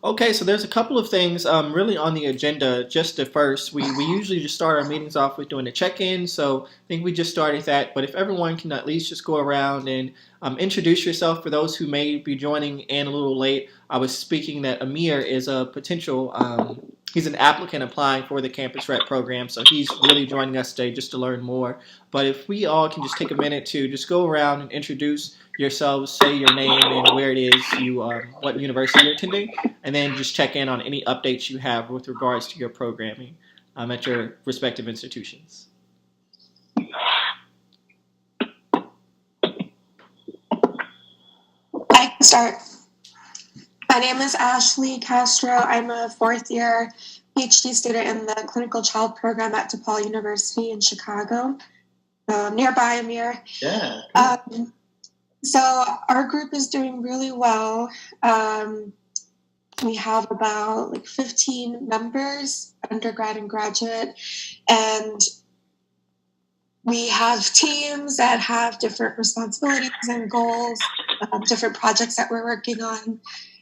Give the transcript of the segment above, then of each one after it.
Okay, so there's a couple of things really on the agenda. Just at first, we usually just start our meetings off with doing a check-in. So I think we just started that. But if everyone can at least just go around and introduce yourself for those who may be joining in a little late. I was speaking that Amir is a potential. He's an applicant applying for the Campus Rep program, so he's really joining us today just to learn more. But if we all can just take a minute to just go around and introduce yourselves, say your name and where it is you, what university you're attending, and then just check in on any updates you have with regards to your programming at your respective institutions. I can start. My name is Ashley Castro. I'm a fourth year PhD student in the clinical child program at DePaul University in Chicago, nearby Amir. Yeah. So our group is doing really well. We have about 15 members, undergrad and graduate, and we have teams that have different responsibilities and goals, different projects that we're working on,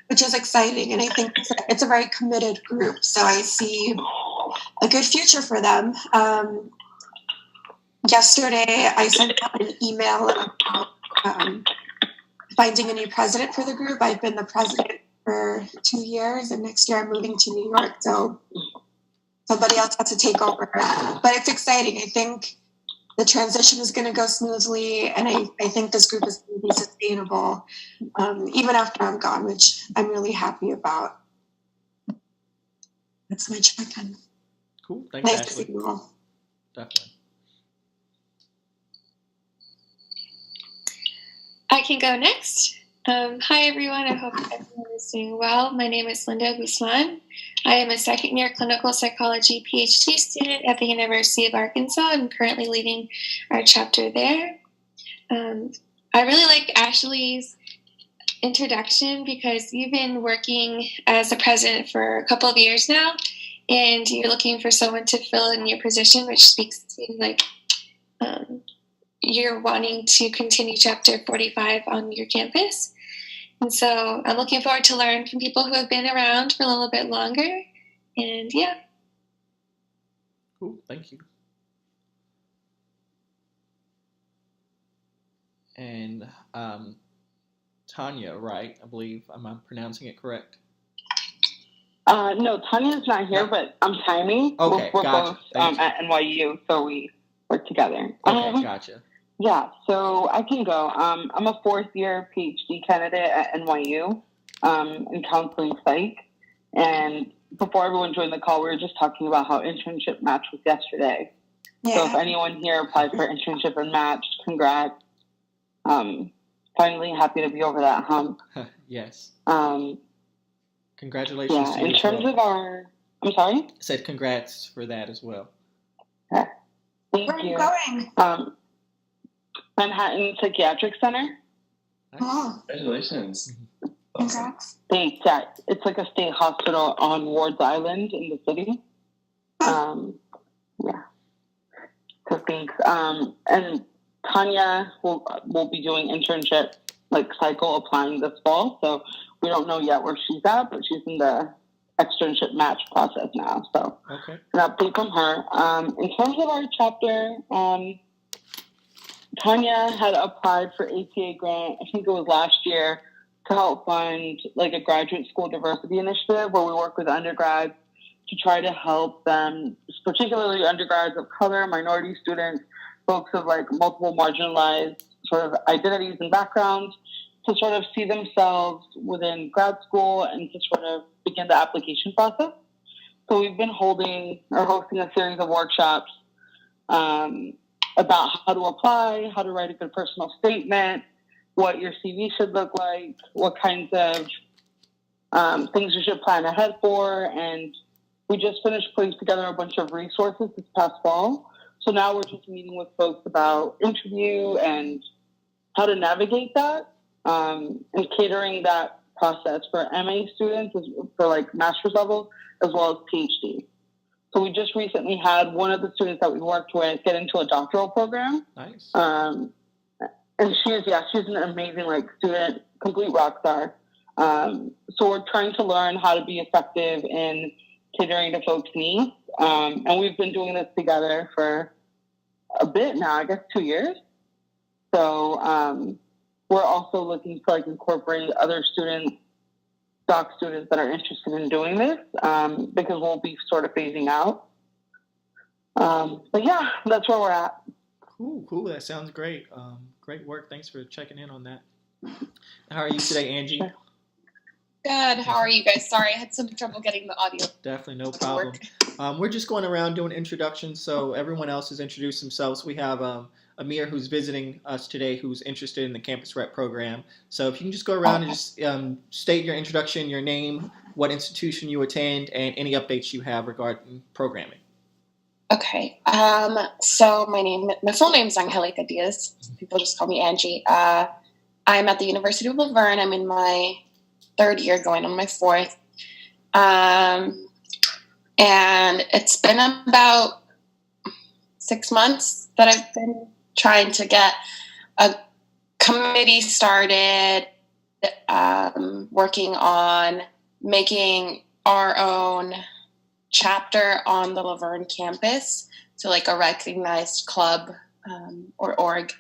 which is exciting. And I think it's a very committed group. So I see a good future for them. Yesterday, I sent out an email about finding a new president for the group. I've been the president for 2 years, and next year I'm moving to New York. So somebody else has to take over. But it's exciting. I think the transition is going to go smoothly, and I think this group is going to be sustainable even after I'm gone, which I'm really happy about. That's my check-in. Cool. Thanks, nice Ashley. to see you all. Definitely. I can go next. Hi, everyone. I hope everyone is doing well. My name is Linda Guzman. I am a second-year clinical psychology PhD student at the University of Arkansas. I'm currently leading our chapter there. I really like Ashley's introduction because you've been working as a president for a couple of years now, and you're looking for someone to fill in your position, which speaks to you're wanting to continue chapter 45 on your campus. And so I'm looking forward to learn from people who have been around for a little bit longer. And yeah. Cool. Thank you. And Tanya, right? I believe I'm pronouncing it correct. No, Tanya's not here, but I'm Tiny. Okay, we're gotcha. both at NYU, so we work together. Okay, gotcha. Yeah, so I can go. I'm a fourth year PhD candidate at NYU in counseling psych. And before everyone joined the call, we were just talking about how internship match was yesterday. Yeah. So if anyone here applied for internship and matched, congrats. Finally happy to be over that hump. Yes. Congratulations. Yeah, in terms of our, I'm sorry? I said congrats for that as well. Thank Where you. Where are you going? Manhattan Psychiatric Center. Nice. Oh, Congratulations. congrats. Thanks. Yeah, it's like a state hospital on Ward's Island in the city. Yeah. So thanks. And Tanya will be doing internship, cycle applying this fall. So we don't know yet where she's at, but she's in the externship match process now. So okay. An update from her. In terms of our chapter, Tanya had applied for ATA grant, I think it was last year, to help fund a graduate school diversity initiative where we work with undergrads to try to help them, particularly undergrads of color, minority students, folks of multiple marginalized sort of identities and backgrounds, to sort of see themselves within grad school and to sort of begin the application process. So we've been hosting a series of workshops about how to apply, how to write a good personal statement, what your CV should look like, what kinds of things you should plan ahead for. And we just finished putting together a bunch of resources this past fall. So now we're just meeting with folks about interview and how to navigate that, and catering that process for MA students, for master's level, as well as PhD. So we just recently had one of the students that we worked with get into a doctoral program. Nice. And she's an amazing student, complete rock star. So we're trying to learn how to be effective in catering to folks' needs. And we've been doing this together for a bit now, I guess 2 years. So we're also looking to like incorporate other students, doc students that are interested in doing this, because we'll be sort of phasing out. But yeah, that's where we're at. Cool. That sounds great. Great work. Thanks for checking in on that. How are you today, Angie? Sure. Good. How are you guys? Sorry, I had some trouble getting the audio. Definitely, no problem. We're just going around doing introductions, so everyone else has introduced themselves. We have Amir, who's visiting us today, who's interested in the Campus Rep program. So if you can just go around and just state your introduction, your name, what institution you attend, and any updates you have regarding programming. Okay. So my full name is Angelica Diaz. People just call me Angie. I'm at the University of Laverne. I'm in my third year, going on my fourth. And it's been about 6 months that I've been trying to get a committee started, working on making our own chapter on the Laverne campus. So like a recognized club or org.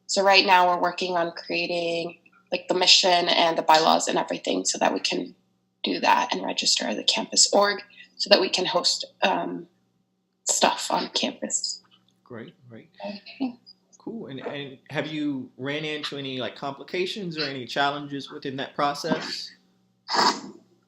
So right now we're working on creating like the mission and the bylaws and everything so that we can do that and register as a campus org so that we can host stuff on campus. Great. Okay. Cool. And have you ran into any like complications or any challenges within that process?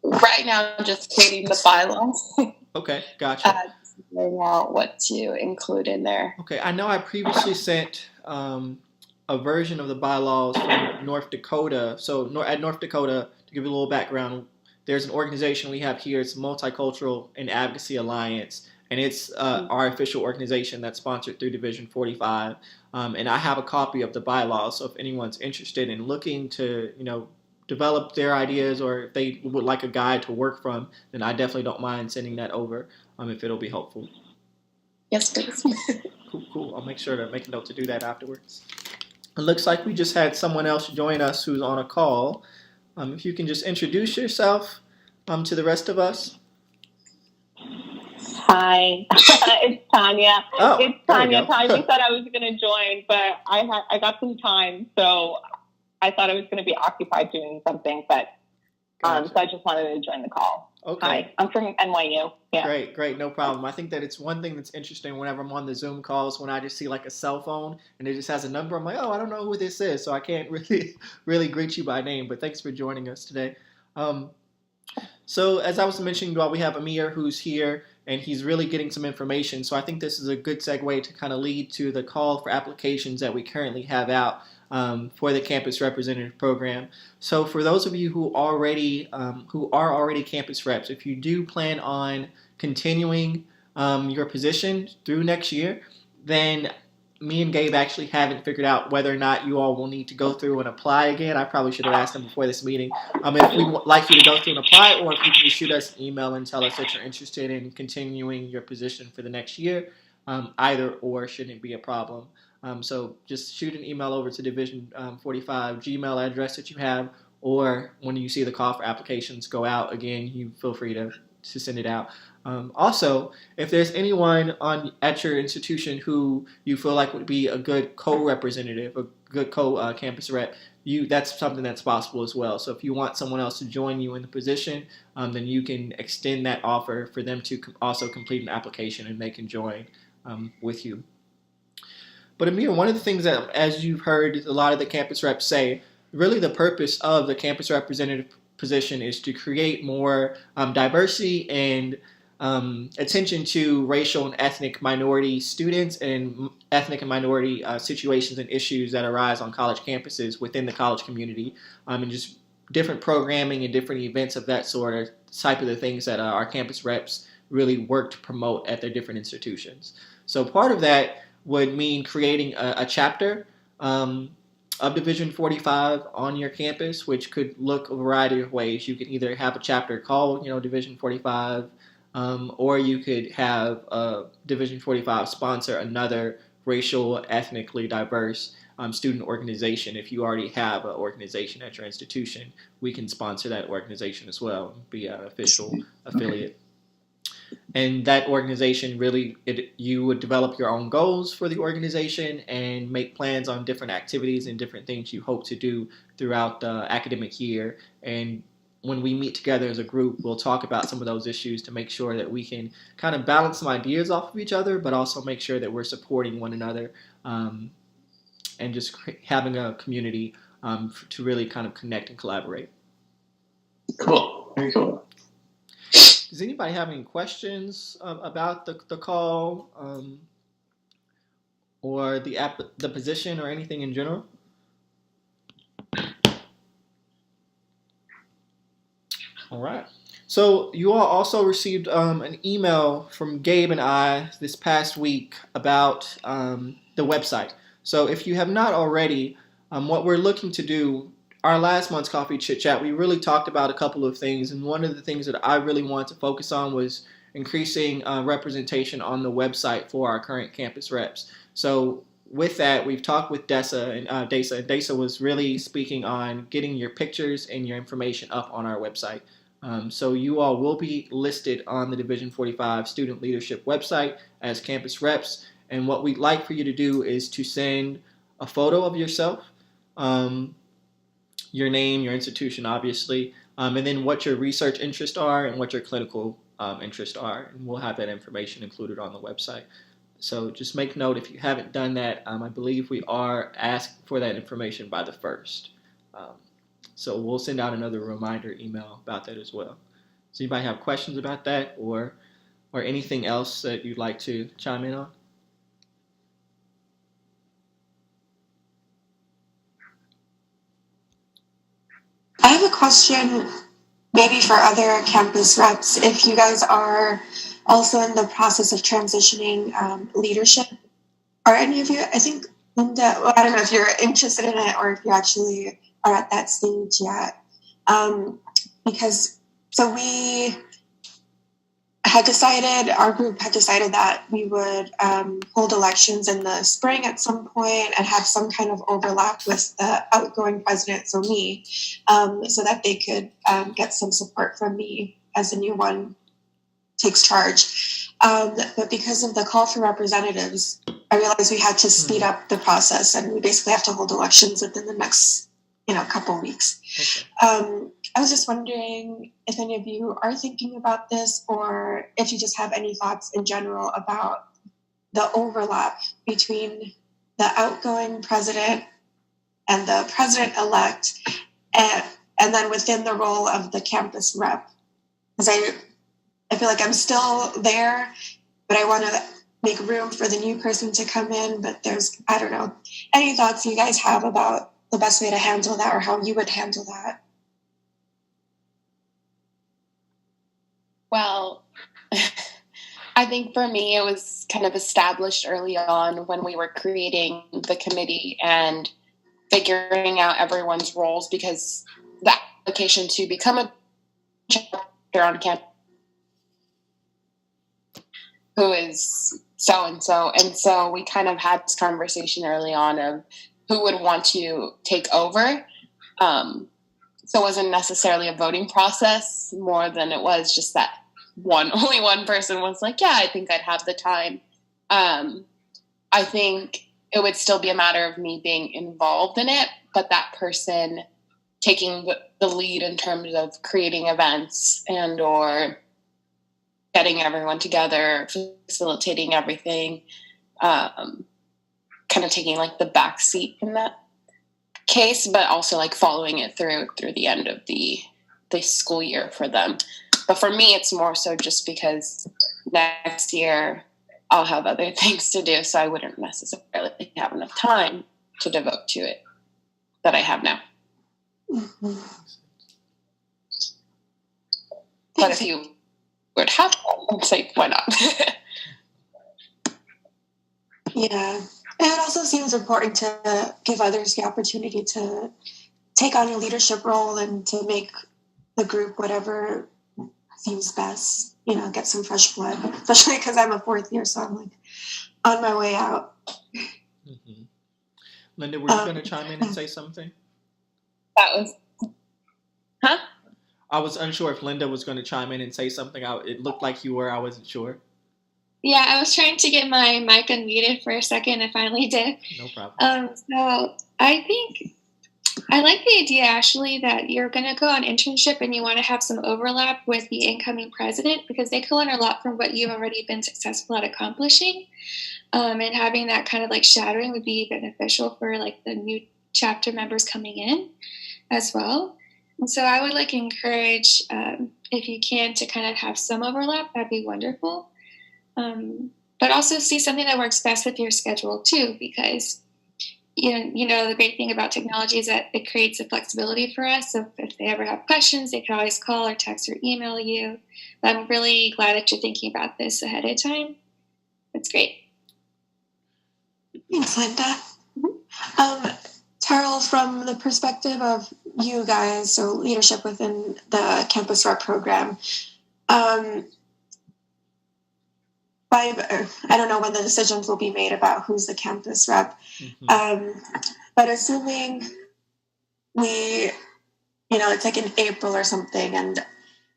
Right now, I'm just creating the bylaws. Okay, gotcha. Figuring out what to include in there. Okay, I know I previously sent a version of the bylaws from North Dakota. So at North Dakota, to give you a little background, there's an organization we have here. It's Multicultural and Advocacy Alliance, and it's our official organization that's sponsored through Division 45. And I have a copy of the bylaws. So if anyone's interested in looking to, develop their ideas, or if they would like a guide to work from, then I definitely don't mind sending that over if it'll be helpful. Yes, please. Cool. I'll make sure to make a note to do that afterwards. It looks like we just had someone else join us who's on a call. If you can just introduce yourself to the rest of us. Hi, it's Tanya. Oh, it's Tanya. Tanya go. said I was going to join, but I got some time, so I thought I was going to be occupied doing something, but Gotcha. so I just wanted to join the call. Okay. Hi, I'm from NYU. Yeah. Great, no problem. I think that it's one thing that's interesting whenever I'm on the Zoom calls when I just see like a cell phone and it just has a number. I'm like, oh, I don't know who this is, so I can't really greet you by name. But thanks for joining us today. So as I was mentioning, we have Amir who's here, and he's really getting some information. So I think this is a good segue to kind of lead to the call for applications that we currently have out for the Campus Representative Program. So for those of you who are already campus reps, if you do plan on continuing your position through next year, then me and Gabe actually haven't figured out whether or not you all will need to go through and apply again. I probably should have asked them before this meeting. If we would like you to go through and apply, or if you can just shoot us an email and tell us that you're interested in continuing your position for the next year, either or shouldn't be a problem. So just shoot an email over to Division 45 Gmail address that you have, or when you see the call for applications go out again, you feel free to send it out. Also, if there's anyone at your institution who you feel like would be a good co-representative, a good co-campus rep, that's something that's possible as well. So if you want someone else to join you in the position, then you can extend that offer for them to also complete an application and they can join with you. But Amir, one of the things that, as you've heard a lot of the campus reps say, really the purpose of the campus representative position is to create more diversity and attention to racial and ethnic minority students and ethnic and minority situations and issues that arise on college campuses within the college community, and just different programming and different events of that sort are type of the things that our campus reps really work to promote at their different institutions. So part of that would mean creating a chapter of Division 45 on your campus, which could look a variety of ways. You could either have a chapter called, Division 45, or you could have Division 45 sponsor another racial, ethnically diverse student organization. If you already have an organization at your institution, we can sponsor that organization as well, be an official affiliate. And that organization really, you would develop your own goals for the organization and make plans on different activities and different things you hope to do throughout the academic year. And when we meet together as a group, we'll talk about some of those issues to make sure that we can kind of balance some ideas off of each other, but also make sure that we're supporting one another, and just having a community to really kind of connect and collaborate. Cool. Very cool. Does anybody have any questions about the call, or the position or anything in general? All right. So you all also received an email from Gabe and I this past week about the website. So if you have not already, what we're looking to do, our last month's coffee chit chat, we really talked about a couple of things, and one of the things that I really wanted to focus on was increasing representation on the website for our current campus reps. So with that, we've talked with Desa and Desa. Desa was really speaking on getting your pictures and your information up on our website. So you all will be listed on the Division 45 Student Leadership website as campus reps. And what we'd like for you to do is to send a photo of yourself, your name, your institution, obviously, and then what your research interests are and what your clinical interests are. And we'll have that information included on the website. So just make note, if you haven't done that, I believe we are asked for that information by the 1st. So we'll send out another reminder email about that as well. Does anybody have questions about that or anything else that you'd like to chime in on? I have a question maybe for other campus reps. If you guys are also in the process of transitioning leadership, are any of you, I think, Linda, well, I don't know if you're interested in it or if you actually are at that stage yet. Because, so we had decided, our group had decided that we would hold elections in the spring at some point and have some kind of overlap with the outgoing president, so me, so that they could get some support from me as the new one takes charge. But because of the call for representatives, I realized we had to speed up the process, and we basically have to hold elections within the next, couple weeks. Okay. I was just wondering if any of you are thinking about this, or if you just have any thoughts in general about the overlap between the outgoing president and the president-elect, and then within the role of the campus rep. Because I feel like I'm still there, but I want to make room for the new person to come in. But there's, I don't know, any thoughts you guys have about the best way to handle that, or how you would handle that? Well, I think for me, it was kind of established early on when we were creating the committee and figuring out everyone's roles, because the application to become a chapter on campus, who is so-and-so. And so we kind of had this conversation early on of who would want to take over. So it wasn't necessarily a voting process more than it was just that only one person was like, yeah, I think I'd have the time. I think it would still be a matter of me being involved in it, but that person taking the lead in terms of creating events and or getting everyone together, facilitating everything, kind of taking like the back seat in that case, but also like following it through the end of the school year for them. But for me, it's more so just because next year I'll have other things to do, so I wouldn't necessarily have enough time to devote to it that I have now. Mm-hmm. But if you would have one, I'd say, why not? Yeah. And it also seems important to give others the opportunity to take on a leadership role and to make the group whatever seems best, get some fresh blood, especially because I'm a 4th year, so I'm like on my way out. Mm-hmm. Linda, were you going to chime in and say something? That was, huh? I was unsure if Linda was going to chime in and say something. It looked like you were. I wasn't sure. Yeah, I was trying to get my mic unmuted for a second. I finally did. No problem. So I think I like the idea, Ashley, that you're going to go on internship and you want to have some overlap with the incoming president because they can learn a lot from what you've already been successful at accomplishing. And having that kind of like shadowing would be beneficial for like the new chapter members coming in as well. And so I would like encourage, if you can, to kind of have some overlap. That'd be wonderful. But also see something that works best with your schedule too, because you know the great thing about technology is that it creates a flexibility for us. So if they ever have questions, they can always call or text or email you. But I'm really glad that you're thinking about this ahead of time. That's great. Thanks, Linda. Terrell, from the perspective of you guys, so leadership within the campus rep program, I don't know when the decisions will be made about who's the campus rep, but assuming we, it's like in April or something, and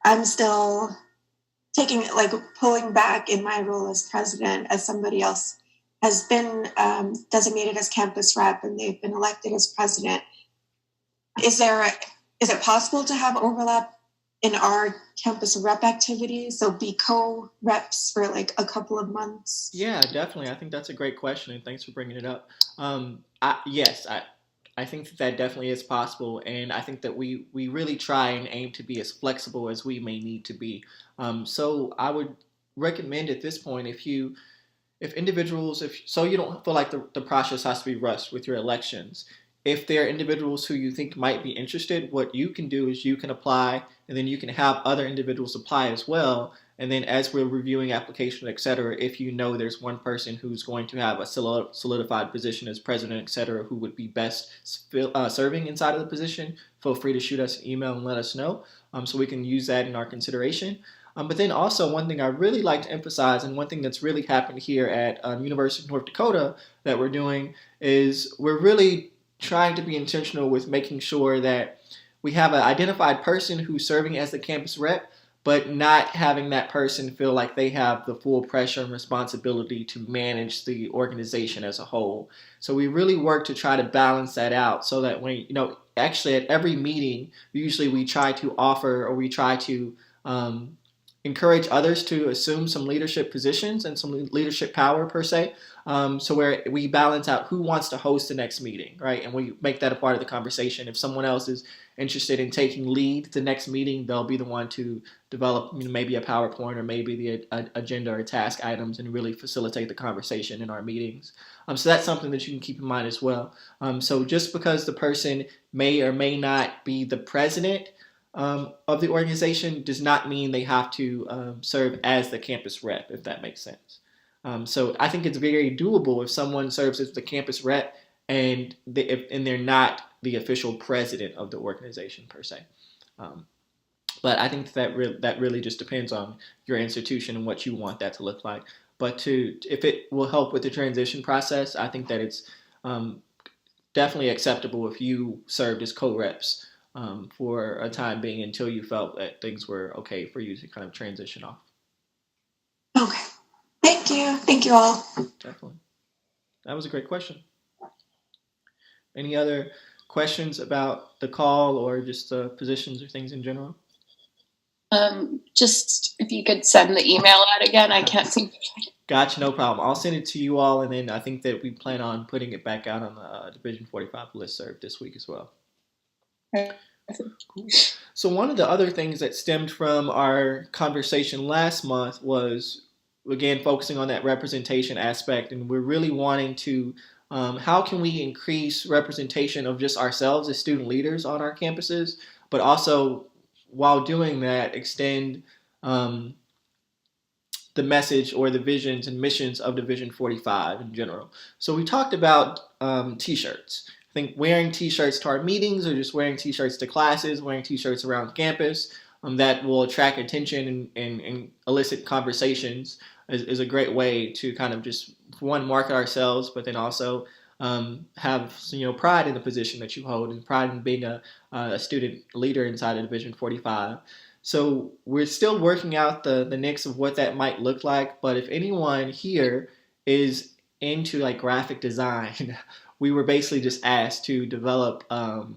I'm still pulling back in my role as president, as somebody else has been designated as campus rep and they've been elected as president. Is it possible to have overlap in our campus rep activities? So be co-reps for like a couple of months? Yeah, definitely. I think that's a great question, and thanks for bringing it up. Yes, I think that definitely is possible, and I think that we really try and aim to be as flexible as we may need to be. So I would recommend at this point, if you don't feel like the process has to be rushed with your elections. If there are individuals who you think might be interested, what you can do is you can apply, and then you can have other individuals apply as well. And then as we're reviewing applications, et cetera, if you know there's one person who's going to have a solidified position as president, et cetera, who would be best serving inside of the position, feel free to shoot us an email and let us know, so we can use that in our consideration. But then also one thing I really like to emphasize, and one thing that's really happened here at University of North Dakota that we're doing, is we're really trying to be intentional with making sure that we have an identified person who's serving as the campus rep, but not having that person feel like they have the full pressure and responsibility to manage the organization as a whole. So we really work to try to balance that out so that when, actually at every meeting, usually we try to offer, or we try to encourage others to assume some leadership positions and some leadership power per se. So where we balance out who wants to host the next meeting, right? And we make that a part of the conversation. If someone else is interested in taking lead the next meeting, they'll be the one to develop maybe a PowerPoint or maybe the agenda or task items and really facilitate the conversation in our meetings. So that's something that you can keep in mind as well. So just because the person may or may not be the president of the organization does not mean they have to serve as the campus rep, if that makes sense. So I think it's very doable if someone serves as the campus rep and they're not the official president of the organization per se. But I think that really just depends on your institution and what you want that to look like. But if it will help with the transition process, I think that it's definitely acceptable if you served as co-reps for a time being until you felt that things were okay for you to kind of transition off. Okay. Thank you. Thank you all. Definitely. That was a great question. Any other questions about the call or just the positions or things in general? Just if you could send the email out again, I can't see. Gotcha, no problem. I'll send it to you all, and then I think that we plan on putting it back out on the Division 45 listserv this week as well. Cool. So one of the other things that stemmed from our conversation last month was, again, focusing on that representation aspect, and we're really wanting to, how can we increase representation of just ourselves as student leaders on our campuses, but also, while doing that, extend the message or the visions and missions of Division 45 in general. So we talked about t-shirts. I think wearing t-shirts to our meetings or just wearing t-shirts to classes, wearing t-shirts around campus that will attract attention and elicit conversations is a great way to kind of just, one, market ourselves, but then also have pride in the position that you hold and pride in being a student leader inside of Division 45. So we're still working out the nicks of what that might look like. But if anyone here is into like graphic design, we were basically just asked to develop a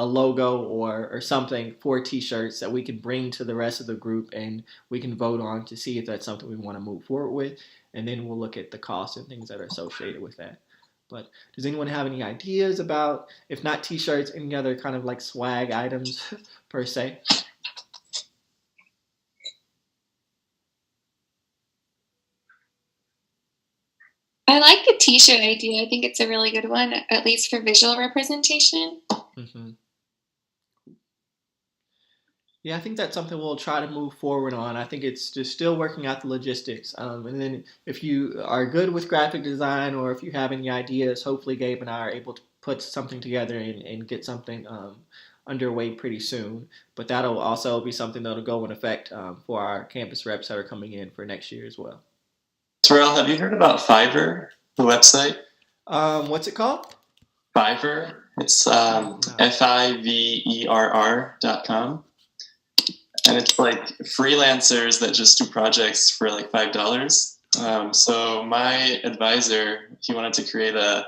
logo or something for t-shirts that we can bring to the rest of the group and we can vote on to see if that's something we want to move forward with, and then we'll look at the costs and things that are associated with that. But does anyone have any ideas about, if not t-shirts, any other kind of like swag items per se? I like the t-shirt idea. I think it's a really good one, at least for visual representation. Mm-hmm. Yeah, I think that's something we'll try to move forward on. I think it's just still working out the logistics. And then if you are good with graphic design or if you have any ideas, hopefully Gabe and I are able to put something together and get something underway pretty soon. But that'll also be something that'll go in effect for our campus reps that are coming in for next year as well. Terrell, have you heard about Fiverr, the website? What's it called? Fiverr. It's Fiverr.com. And it's like freelancers that just do projects for like $5. So my advisor, he wanted to create a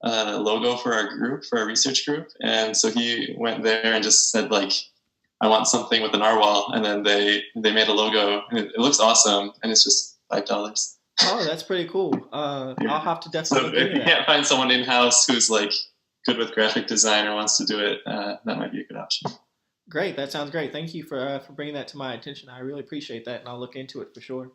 logo for our group, for our research group. And so he went there and just said like, I want something with a narwhal. And then they made a logo and it looks awesome. And it's just $5. Oh, that's pretty cool. I'll have to definitely look So if into you that. can't find someone in-house who's like good with graphic design or wants to do it, that might be a good option. Great, that sounds great. Thank you for bringing that to my attention. I really appreciate that, and I'll look into it for sure.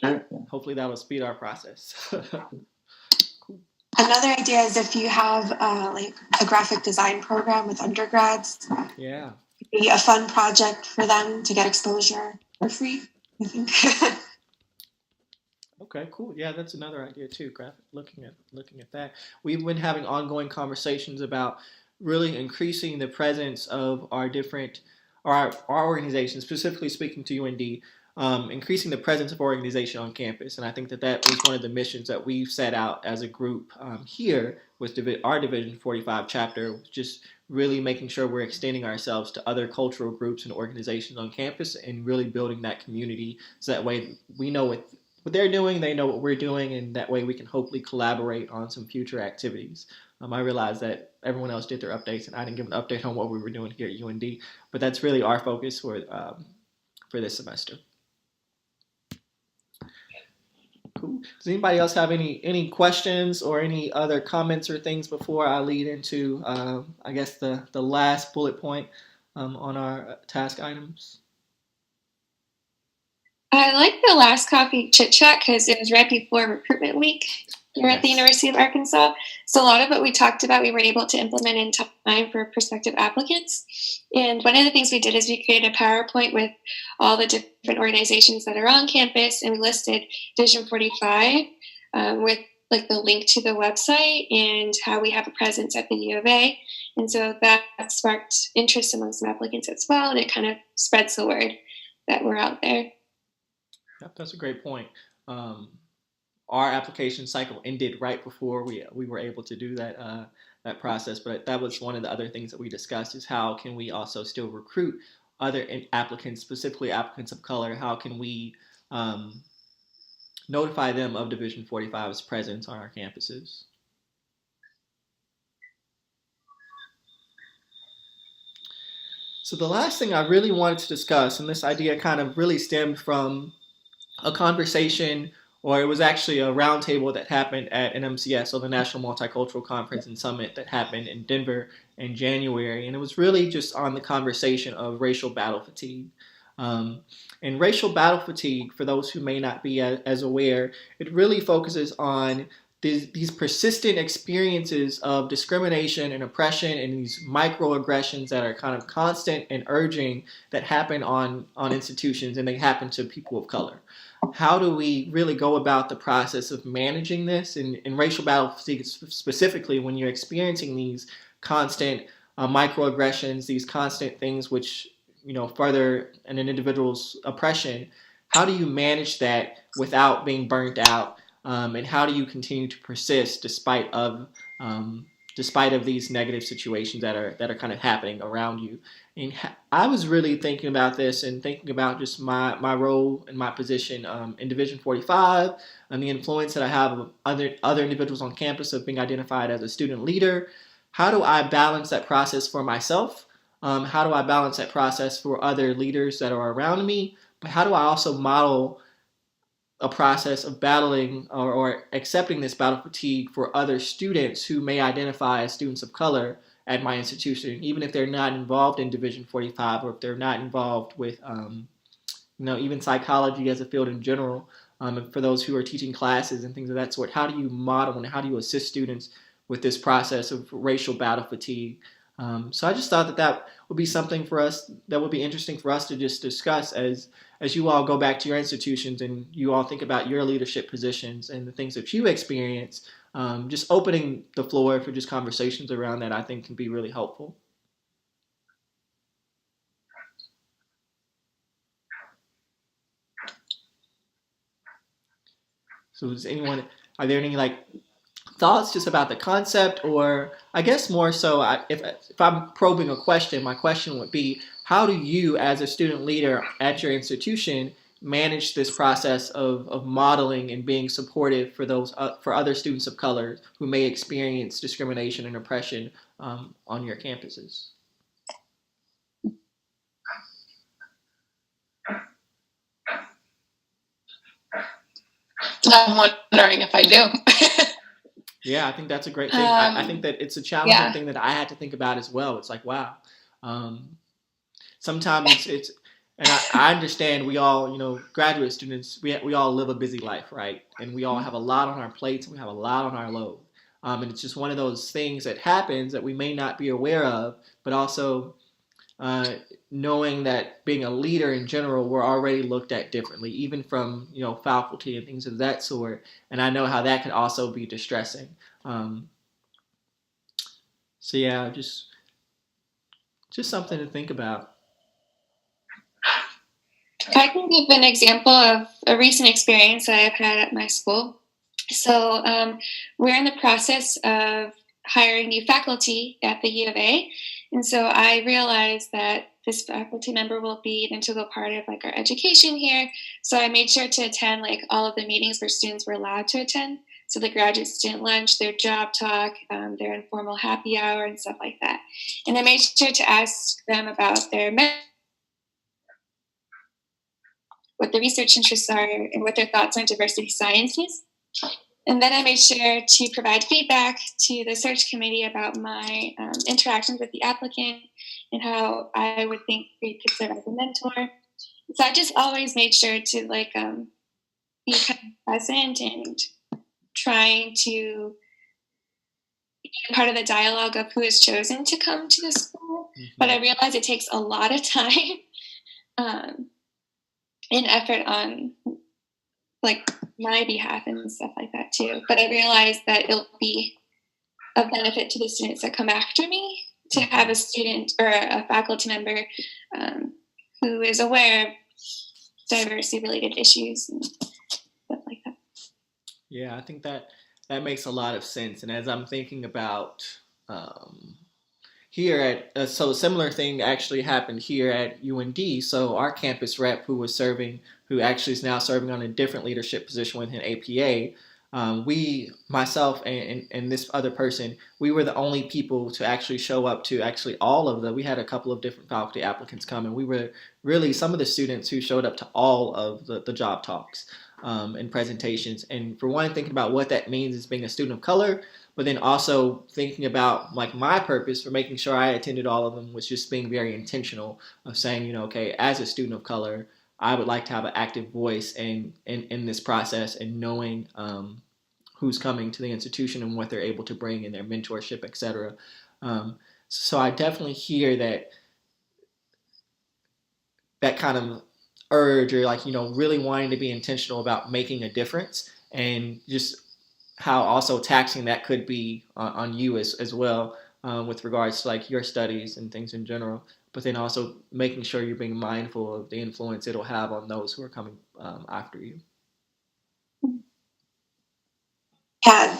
Sure. Hopefully, that will speed our process. Cool. Another idea is if you have like a graphic design program with undergrads, Yeah. it'd be a fun project for them to get exposure for free, I think. Okay, cool. Yeah, that's another idea too. Graphic, looking at that. We've been having ongoing conversations about really increasing the presence of our different, or our organizations, specifically speaking to UND, increasing the presence of our organization on campus. And I think that was one of the missions that we've set out as a group here with our Division 45 chapter, just really making sure we're extending ourselves to other cultural groups and organizations on campus and really building that community so that way we know what they're doing, they know what we're doing, and that way we can hopefully collaborate on some future activities. I realized that everyone else did their updates, and I didn't give an update on what we were doing here at UND, but that's really our focus for this semester. Cool. Does anybody else have any questions or any other comments or things before I lead into, I guess, the last bullet point on our task items? I like the last coffee chit chat because it was right before recruitment week here at the University of Arkansas. So a lot of what we talked about, we were able to implement in time for prospective applicants. And one of the things we did is we created a PowerPoint with all the different organizations that are on campus, and we listed Division 45 with like the link to the website and how we have a presence at the U of A. And so that sparked interest among some applicants as well, and it kind of spreads the word that we're out there. Yep, that's a great point. Our application cycle ended right before we were able to do that process, but that was one of the other things that we discussed is how can we also still recruit other applicants, specifically applicants of color. How can we notify them of Division 45's presence on our campuses? So the last thing I really wanted to discuss, and this idea kind of really stemmed from a conversation, or it was actually a roundtable that happened at NMCS, or the National Multicultural Conference and Summit that happened in Denver in January. And it was really just on the conversation of racial battle fatigue. And racial battle fatigue, for those who may not be as aware, it really focuses on these persistent experiences of discrimination and oppression and these microaggressions that are kind of constant and urging that happen on institutions, and they happen to people of color. How do we really go about the process of managing this? And racial battle fatigue specifically, when you're experiencing these constant microaggressions, these constant things which further an individual's oppression, how do you manage that without being burnt out and how do you continue to persist despite of these negative situations that are kind of happening around you. And I was really thinking about this and thinking about just my role and my position in Division 45 and the influence that I have of other individuals on campus of being identified as a student leader. How do I balance that process for myself? How do I balance that process for other leaders that are around me? But how do I also model a process of battling or accepting this battle fatigue for other students who may identify as students of color at my institution, even if they're not involved in Division 45 or if they're not involved with, even psychology as a field in general. And for those who are teaching classes and things of that sort, how do you model and how do you assist students with this process of racial battle fatigue? So I just thought that would be something for us that would be interesting for us to just discuss as you all go back to your institutions and you all think about your leadership positions and the things that you experience. Just opening the floor for just conversations around that, I think, can be really helpful. So are there any thoughts just about the concept, or I guess more so, if I'm probing a question, my question would be, how do you, as a student leader at your institution, manage this process of modeling and being supportive for other students of color who may experience discrimination and oppression on your campuses? I'm wondering if I do. Yeah, I think that's a great thing. I think that it's a challenging thing that I had to think about as well. It's like, wow. Sometimes it's and I understand we all, graduate students, we all live a busy life, right? And we all have a lot on our plates and we have a lot on our load. And it's just one of those things that happens that we may not be aware of, but also knowing that being a leader in general, we're already looked at differently, even from faculty and things of that sort. And I know how that can also be distressing. So yeah, just something to think about. I can give an example of a recent experience that I've had at my school. So we're in the process of hiring new faculty at the U of A. And so I realized that this faculty member will be an integral part of our education here. So I made sure to attend all of the meetings where students were allowed to attend. So the graduate student lunch, their job talk, their informal happy hour and stuff like that. And I made sure to ask them about what their research interests are and what their thoughts on diversity sciences. And then I made sure to provide feedback to the search committee about my interactions with the applicant and how I would think they could serve as a mentor. So I just always made sure to be kind of present and trying to be part of the dialogue of who is chosen to come to the school. Mm-hmm. But I realize it takes a lot of time and effort on my behalf and stuff like that too. But I realized that it'll be a benefit to the students that come after me to have a student or a faculty member who is aware of diversity related issues and stuff like that. Yeah, I think that makes a lot of sense. And as I'm thinking about here so a similar thing actually happened here at UND. So our campus rep who actually is now serving on a different leadership position within APA, myself and this other person, we were the only people to actually show up to we had a couple of different faculty applicants come, and we were really some of the students who showed up to all of the job talks and presentations. And for one, thinking about what that means as being a student of color, but then also thinking about my purpose for making sure I attended all of them was just being very intentional of saying, okay, as a student of color, I would like to have an active voice in this process and knowing who's coming to the institution and what they're able to bring in their mentorship, etc. So I definitely hear that kind of urge or really wanting to be intentional about making a difference, and just how also taxing that could be on you as well with regards to your studies and things in general, but then also making sure you're being mindful of the influence it'll have on those who are coming after you. Yeah,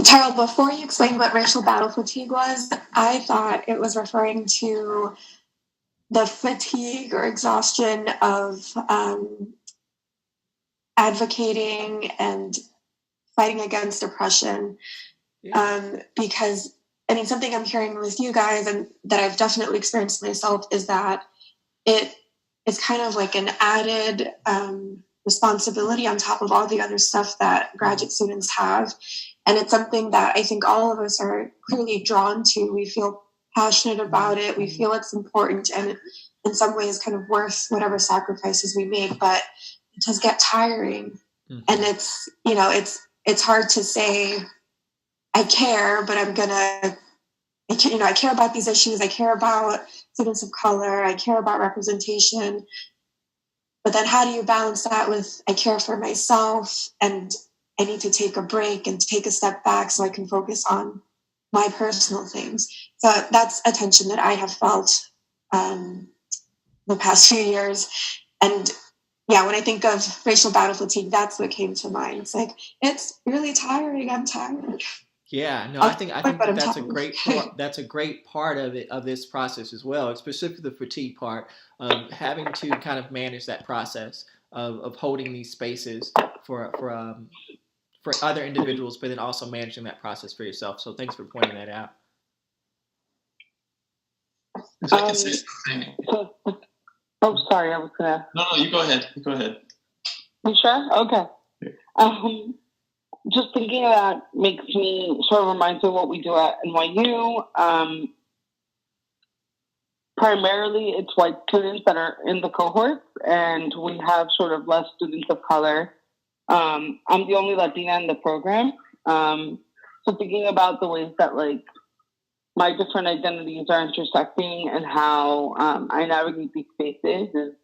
Terrell, before you explained what racial battle fatigue was, I thought it was referring to the fatigue or exhaustion of advocating and fighting against oppression. Because, I mean, something I'm hearing with you guys and that I've definitely experienced myself is that it is kind of like an added responsibility on top of all the other stuff that graduate students have. And it's something that I think all of us are clearly drawn to. We feel passionate about it. We feel it's important and in some ways kind of worth whatever sacrifices we make, but it does get tiring. And it's, you know, it's hard to say, I care, but I care about these issues. I care about students of color. I care about representation. But then how do you balance that with, I care for myself and I need to take a break and take a step back so I can focus on my personal things. So that's a tension that I have felt the past few years. And yeah, when I think of racial battle fatigue, that's what came to mind. It's like, it's really tiring. I'm tired. Yeah, no, I think But that's a I'm great tired. that's a great part of it, of this process as well, specifically the fatigue part, having to kind of manage that process of holding these spaces for other individuals, but then also managing that process for yourself. So thanks for pointing that out. If I can say something. Oh, sorry, I was gonna. No, you go ahead. You go ahead. You sure? Okay. Just thinking of that makes me sort of reminds me of what we do at NYU. Primarily, it's white students that are in the cohorts, and we have sort of less students of color. I'm the only Latina in the program. So thinking about the ways that like my different identities are intersecting and how I navigate these spaces is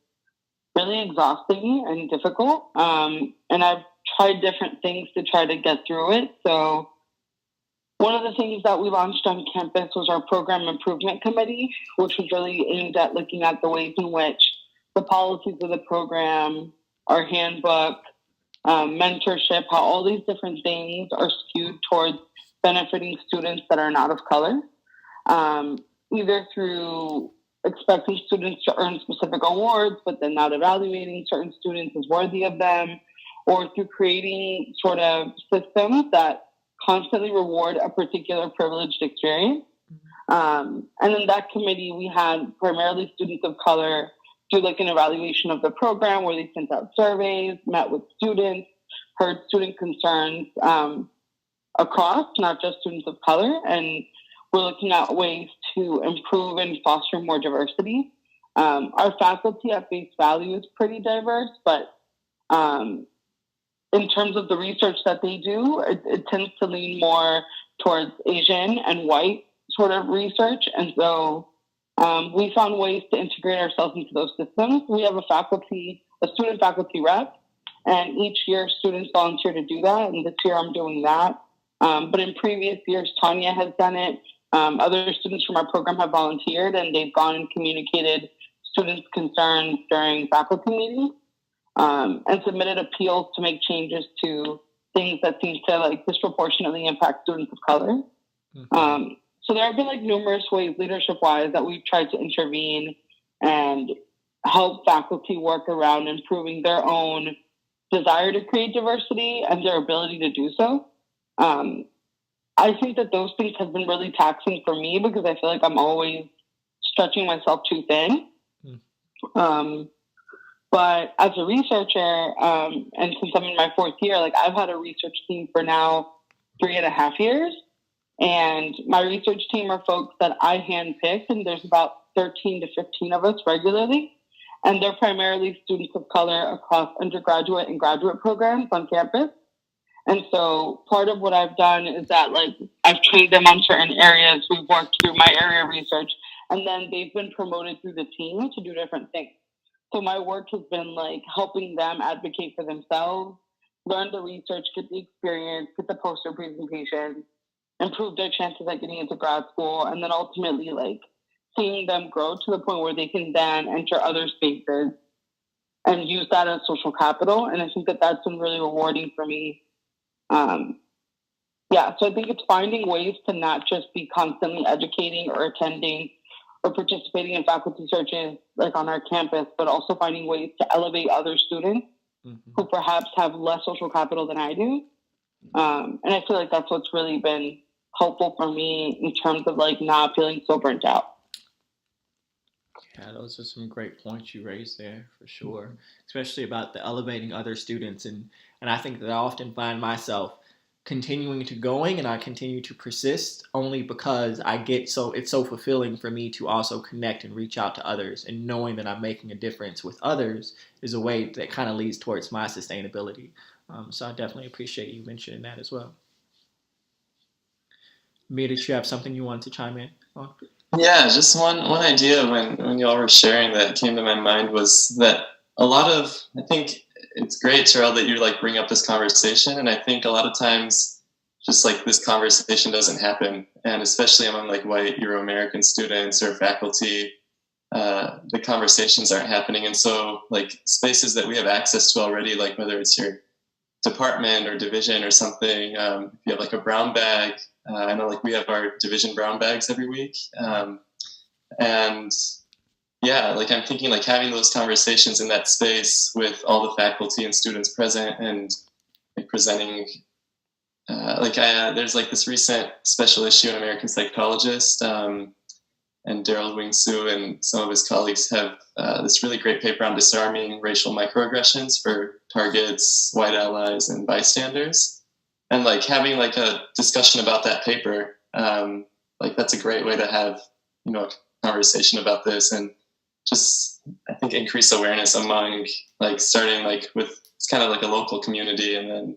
really exhausting and difficult. And I've tried different things to try to get through it. So one of the things that we launched on campus was our program improvement committee, which was really aimed at looking at the ways in which the policies of the program, our handbook, mentorship, how all these different things are skewed towards benefiting students that are not of color, either through expecting students to earn specific awards, but then not evaluating certain students as worthy of them, or through creating sort of systems that constantly reward a particular privileged experience. And in that committee, we had primarily students of color do like an evaluation of the program where they sent out surveys, met with students, heard student concerns across, not just students of color, and we're looking at ways to improve and foster more diversity. Our faculty at face value is pretty diverse, but in terms of the research that they do, it tends to lean more towards Asian and white sort of research. And so we found ways to integrate ourselves into those systems. We have a student faculty rep, and each year students volunteer to do that. And this year I'm doing that. But in previous years, Tanya has done it. Other students from our program have volunteered, and they've gone and communicated students' concerns during faculty meetings. And submitted appeals to make changes to things that seem to like disproportionately impact students of color. So there have been like numerous ways leadership-wise that we've tried to intervene and help faculty work around improving their own desire to create diversity and their ability to do so. I think that those things have been really taxing for me because I feel like I'm always stretching myself too thin. But as a researcher, and since I'm in my fourth year, like I've had a research team for now 3.5 years. And my research team are folks that I handpicked, and there's about 13 to 15 of us regularly. And they're primarily students of color across undergraduate and graduate programs on campus. And so part of what I've done is that like I've trained them on certain areas. We've worked through my area of research, and then they've been promoted through the team to do different things. So my work has been like helping them advocate for themselves, learn the research, get the experience, get the poster presentation, improve their chances at getting into grad school, and then ultimately like seeing them grow to the point where they can then enter other spaces and use that as social capital. And I think that that's been really rewarding for me Yeah, so I think it's finding ways to not just be constantly educating or attending or participating in faculty searches like on our campus, but also finding ways to elevate other students who perhaps have less social capital than I do. And I feel like that's what's really been helpful for me in terms of like not feeling so burnt out. Yeah, those are some great points you raised there for sure, especially about the elevating other students. And I think that I often find myself continuing to going and I continue to persist only because I get so it's so fulfilling for me to also connect and reach out to others, and knowing that I'm making a difference with others is a way that kind of leads towards my sustainability. So I definitely appreciate you mentioning that as well. Mia, did you have something you wanted to chime in on? Yeah, just one idea when y'all were sharing that came to my mind was that a lot of, I think it's great, Terrell, that you like bring up this conversation, and I think a lot of times just like this conversation doesn't happen, and especially among like white Euro-American students or faculty, the conversations aren't happening. And so like spaces that we have access to already, like whether it's your department or division or something, if you have like a brown bag, I know like we have our division brown bags every week. And yeah, like I'm thinking like having those conversations in that space with all the faculty and students present and like presenting, there's like this recent special issue in American Psychologist, and Daryl Wing-Soo and some of his colleagues have this really great paper on disarming racial microaggressions for targets, white allies, and bystanders. And like having like a discussion about that paper, like that's a great way to have, a conversation about this, and just, I think, increase awareness among like starting like with, it's kind of like a local community, and then,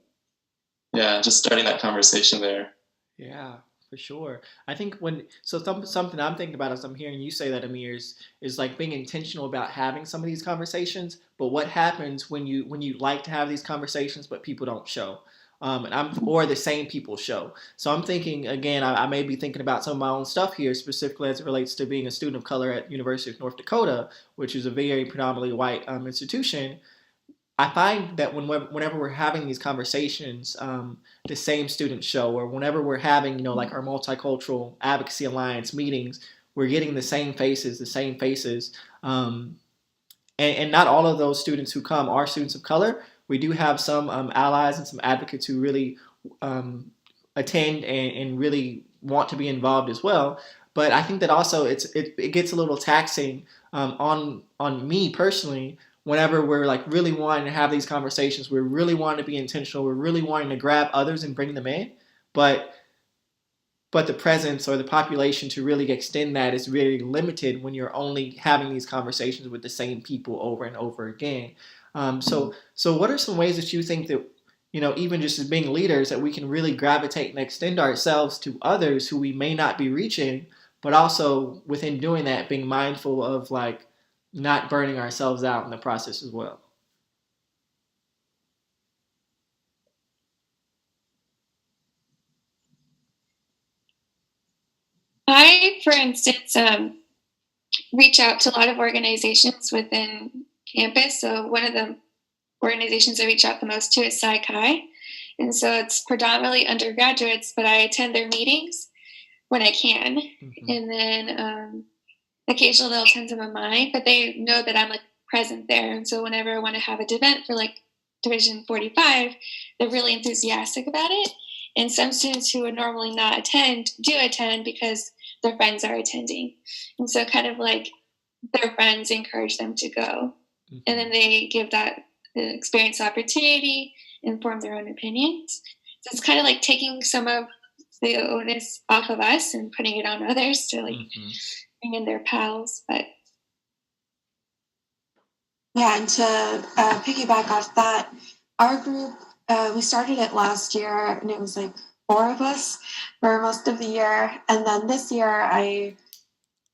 yeah, just starting that conversation there. Yeah, for sure. I think something I'm thinking about as I'm hearing you say that, Amir, is like being intentional about having some of these conversations. But what happens when you like to have these conversations, but people don't show? Or the same people show. So I'm thinking again. I may be thinking about some of my own stuff here, specifically as it relates to being a student of color at University of North Dakota, which is a very predominantly white institution. I find that whenever we're having these conversations, the same students show, or whenever we're having, like our multicultural advocacy alliance meetings, we're getting the same faces, and not all of those students who come are students of color. We do have some allies and some advocates who really attend and really want to be involved as well. But I think that also it gets a little taxing on me personally whenever we're like really wanting to have these conversations. We're really wanting to be intentional. We're really wanting to grab others and bring them in, but the presence or the population to really extend that is really limited when you're only having these conversations with the same people over and over again. So what are some ways that you think that, even just as being leaders, that we can really gravitate and extend ourselves to others who we may not be reaching, but also within doing that, being mindful of like not burning ourselves out in the process as well? I, for instance, reach out to a lot of organizations within campus. So one of the organizations I reach out the most to is Psi Chi. And so it's predominantly undergraduates, but I attend their meetings when I can. Mm-hmm. And then occasionally they'll attend some of mine, but they know that I'm like present there. And so whenever I want to have an event for like Division 45, they're really enthusiastic about it. And some students who would normally not attend do attend because their friends are attending. And so kind of like their friends encourage them to go. Mm-hmm. And then they give that experience opportunity and form their own opinions. So it's kind of like taking some of the onus off of us and putting it on others to like bring in their pals. But yeah, and to piggyback off that, our group, we started it last year, and it was like 4 of us for most of the year. And then this year, I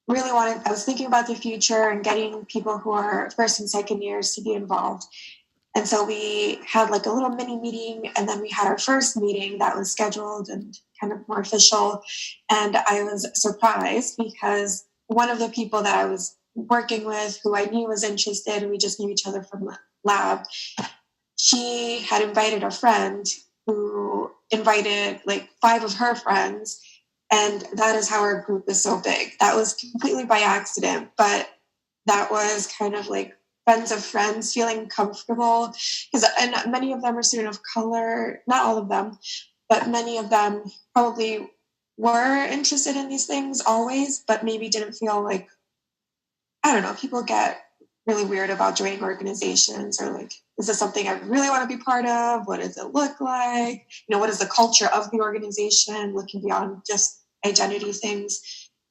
was thinking about the future and getting people who are first and second years to be involved. And so we had like a little mini meeting, and then we had our first meeting that was scheduled and kind of more official. And I was surprised because one of the people that I was working with, who I knew was interested, and we just knew each other from lab, she had invited a friend who invited like 5 of her friends. And that is how our group is so big. That was completely by accident, but that was kind of like friends of friends feeling comfortable, and many of them are students of color, not all of them, but many of them probably were interested in these things always, but maybe didn't feel like, I don't know, people get really weird about joining organizations, or like, is this something I really want to be part of? What does it look like? What is the culture of the organization, looking beyond just identity things?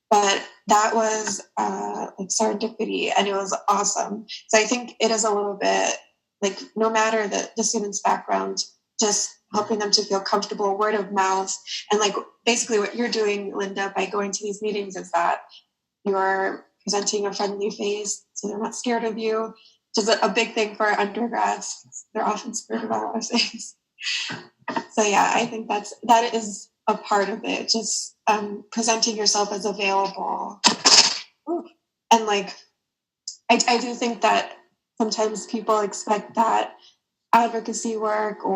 But that was like serendipity, and it was awesome. So I think it is a little bit like, no matter the student's background, just helping them to feel comfortable, word of mouth. And like basically what you're doing, Linda, by going to these meetings is that you're presenting a friendly face so they're not scared of you, which is a big thing for undergrads. They're often scared about a lot of things. So yeah, I think that is a part of it, just presenting yourself as available. And like, I do think that sometimes people expect that advocacy work or